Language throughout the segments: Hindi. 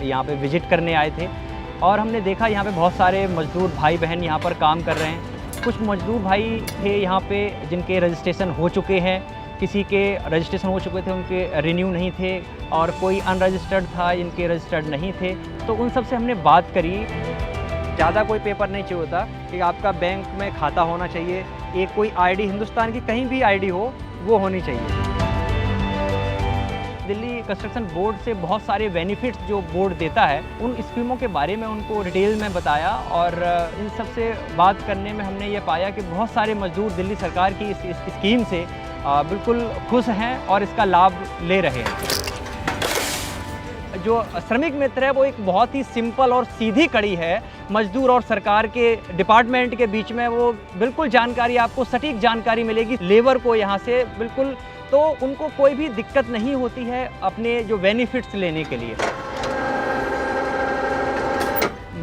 यहाँ पे विज़िट करने आए थे और हमने देखा यहाँ पे बहुत सारे मज़दूर भाई बहन यहाँ पर काम कर रहे हैं। कुछ मज़दूर भाई थे यहाँ पे जिनके रजिस्ट्रेशन हो चुके हैं, किसी के रजिस्ट्रेशन हो चुके थे, उनके रिन्यू नहीं थे, और कोई अनरजिस्टर्ड था, इनके रजिस्टर्ड नहीं थे। तो उन सब से हमने बात करी। ज़्यादा कोई पेपर नहीं चाहिए होता कि आपका बैंक में खाता होना चाहिए, एक कोई आईडी, हिंदुस्तान की कहीं भी आईडी हो वो होनी चाहिए। दिल्ली कंस्ट्रक्शन बोर्ड से बहुत सारे बेनिफिट्स जो बोर्ड देता है, उन स्कीमों के बारे में उनको डिटेल में बताया और इन सब से बात करने में हमने ये पाया कि बहुत सारे मजदूर दिल्ली सरकार की इस स्कीम से बिल्कुल खुश हैं और इसका लाभ ले रहे हैं। जो श्रमिक मित्र है वो एक बहुत ही सिंपल और सीधी कड़ी है मजदूर और सरकार के डिपार्टमेंट के बीच में। वो बिल्कुल जानकारी, आपको सटीक जानकारी मिलेगी लेबर को यहाँ से बिल्कुल, तो उनको कोई भी दिक्कत नहीं होती है अपने जो बेनिफिट्स लेने के लिए।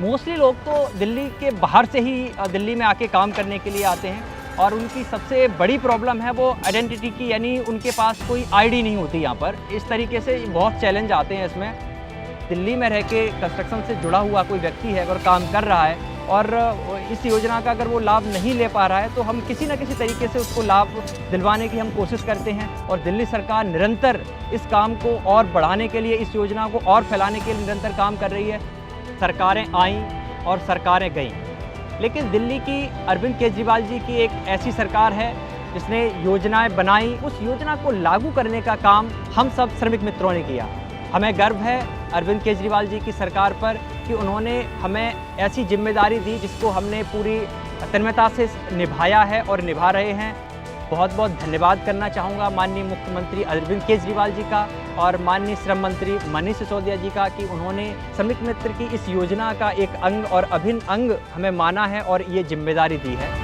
मोस्टली लोग तो दिल्ली के बाहर से ही दिल्ली में आके काम करने के लिए आते हैं और उनकी सबसे बड़ी प्रॉब्लम है वो आइडेंटिटी की, यानी उनके पास कोई आईडी नहीं होती यहाँ पर। इस तरीके से बहुत चैलेंज आते हैं इसमें। दिल्ली में रह के कंस्ट्रक्शन से जुड़ा हुआ कोई व्यक्ति है अगर काम कर रहा है और इस योजना का अगर वो लाभ नहीं ले पा रहा है तो हम किसी न किसी तरीके से उसको लाभ दिलवाने की हम कोशिश करते हैं। और दिल्ली सरकार निरंतर इस काम को और बढ़ाने के लिए, इस योजना को और फैलाने के लिए निरंतर काम कर रही है। सरकारें आईं और सरकारें गईं, लेकिन दिल्ली की अरविंद केजरीवाल जी की एक ऐसी सरकार है जिसने योजनाएं बनाई, उस योजना को लागू करने का काम हम सब श्रमिक मित्रों ने किया। हमें गर्व है अरविंद केजरीवाल जी की सरकार पर कि उन्होंने हमें ऐसी जिम्मेदारी दी जिसको हमने पूरी तन्मयता से निभाया है और निभा रहे हैं। बहुत बहुत धन्यवाद करना चाहूँगा माननीय मुख्यमंत्री अरविंद केजरीवाल जी का और माननीय श्रम मंत्री मनीष सिसोदिया जी का कि उन्होंने श्रमिक मित्र की इस योजना का एक अंग और अभिन्न अंग हमें माना है और ये जिम्मेदारी दी है।